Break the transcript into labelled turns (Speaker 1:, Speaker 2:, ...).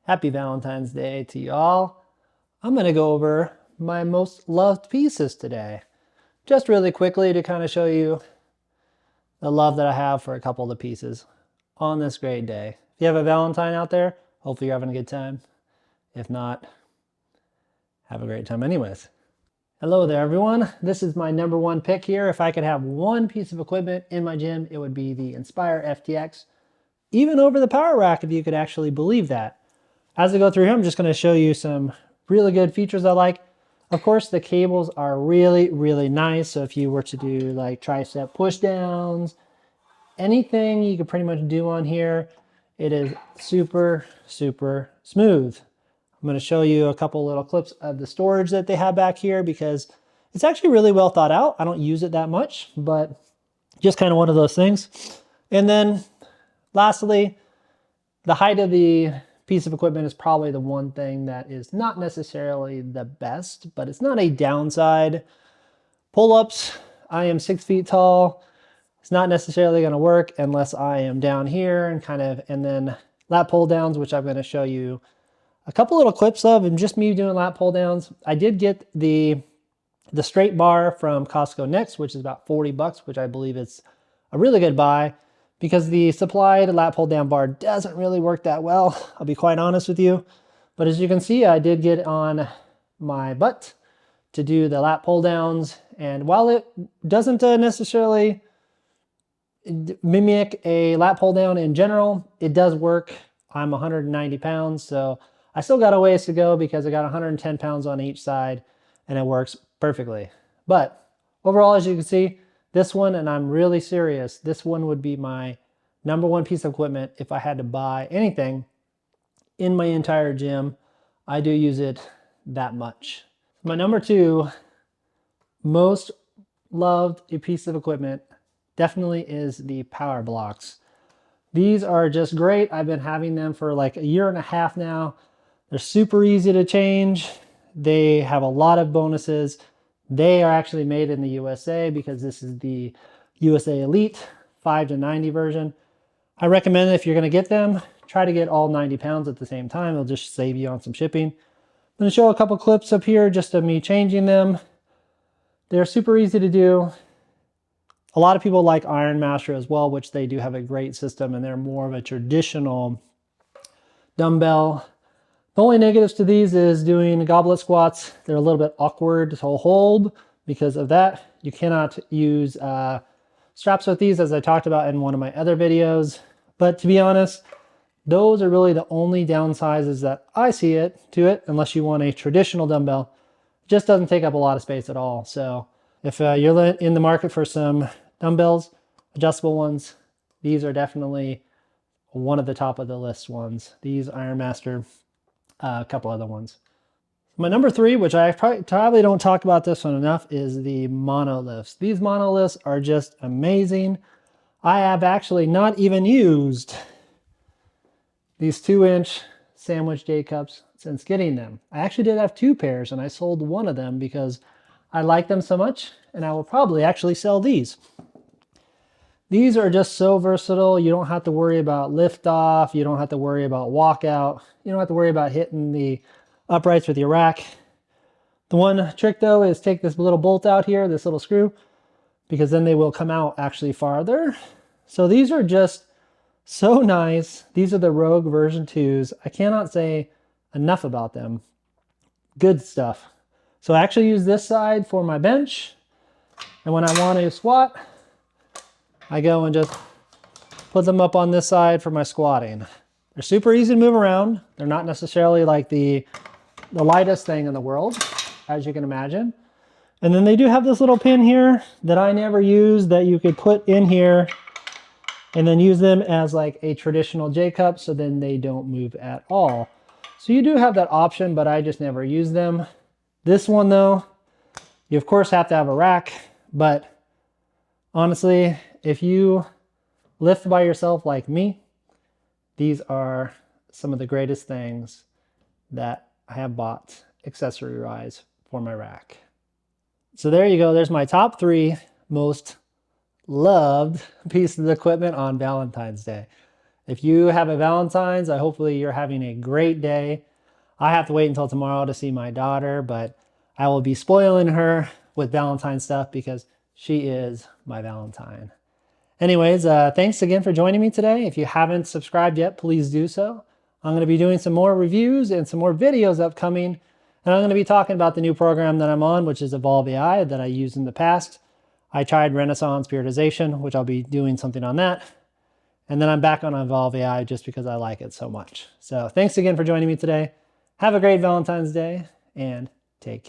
Speaker 1: Happy Valentine's Day to y'all. I'm going to go over my most loved pieces today. Just really quickly to kind of show you the love that I have for a couple of the pieces on this great day. If you have a Valentine out there, hopefully you're having a good time. If not, have a great time anyways. Hello there everyone. This is my number one pick here. If I could have one piece of equipment in my gym, it would be the Inspire FTX. Even over the Power Rack, if you could actually believe that. As I go through here, I'm just going to show you some really good features I like. Of course, the cables are really, really nice. So if you were to do like tricep push downs, anything you could pretty much do on here, it is super, super smooth. I'm going to show you a couple little clips of the storage that they have back here because it's actually really well thought out. I don't use it that much, but just kind of one of those things. And then lastly, the height of the piece of equipment is probably the one thing that is not necessarily the best, but it's not a downside. Pull-ups, I am 6 feet tall. It's not necessarily going to work unless I am down here and then lat pull downs, which I'm going to show you a couple little clips of, and just me doing lat pull downs. I did get the straight bar from Costco Next, which is about 40 bucks, which I believe is a really good buy, because the supplied lat pull down bar doesn't really work that well, I'll be quite honest with you. But as you can see, I did get on my butt to do the lat pull downs. And while it doesn't necessarily mimic a lat pull down in general, it does work. I'm 190 pounds, so I still got a ways to go because I got 110 pounds on each side and it works perfectly. But overall, as you can see, this one, and I'm really serious, this one would be my number one piece of equipment if I had to buy anything in my entire gym. I do use it that much. My number two most loved piece of equipment definitely is the power blocks. These are just great. I've been having them for like a year and a half now. They're super easy to change. They have a lot of bonuses. They are actually made in the USA because this is the USA Elite 5 to 90 version. I recommend if you're going to get them, try to get all 90 pounds at the same time. It'll just save you on some shipping. I'm going to show a couple clips up here just of me changing them. They're super easy to do. A lot of people like Iron Master as well, which they do have a great system, and they're more of a traditional dumbbell. The only negatives to these is doing goblet squats. They're a little bit awkward to hold because of that. You cannot use straps with these, as I talked about in one of my other videos. But to be honest, those are really the only downsides that I see to it, unless you want a traditional dumbbell. It just doesn't take up a lot of space at all. So if you're in the market for some dumbbells, adjustable ones, these are definitely one of the top of the list ones. These Iron Master, a couple other ones. My number three, which I probably don't talk about this one enough, is the Monoliths. These Monoliths are just amazing. I have actually not even used these 2-inch sandwich J cups since getting them. I actually did have 2 pairs and I sold one of them because I like them so much, and I will probably actually sell these. These are just so versatile. You don't have to worry about lift off. You don't have to worry about walkout. You don't have to worry about hitting the uprights with your rack. The one trick though is take this little bolt out here, this little screw, because then they will come out actually farther. So these are just so nice. These are the Rogue version 2s. I cannot say enough about them. Good stuff. So I actually use this side for my bench. And when I want to squat, I go and just put them up on this side for my squatting. They're super easy to move around. They're not necessarily like the lightest thing in the world, as you can imagine. And then they do have this little pin here that I never use that you could put in here and then use them as like a traditional J cup, so then they don't move at all. So you do have that option, but I just never use them. This one though, you of course have to have a rack, but honestly, if you lift by yourself like me, these are some of the greatest things that I have bought accessory-wise for my rack. So there you go. There's my top 3 most loved pieces of equipment on Valentine's Day. If you have a Valentine's, hopefully you're having a great day. I have to wait until tomorrow to see my daughter, but I will be spoiling her with Valentine stuff because she is my Valentine. Anyways, thanks again for joining me today. If you haven't subscribed yet, please do so. I'm going to be doing some more reviews and some more videos upcoming, and I'm going to be talking about the new program that I'm on, which is Evolve AI that I used in the past. I tried Renaissance Periodization, which I'll be doing something on that. And then I'm back on Evolve AI just because I like it so much. So thanks again for joining me today. Have a great Valentine's Day and take care.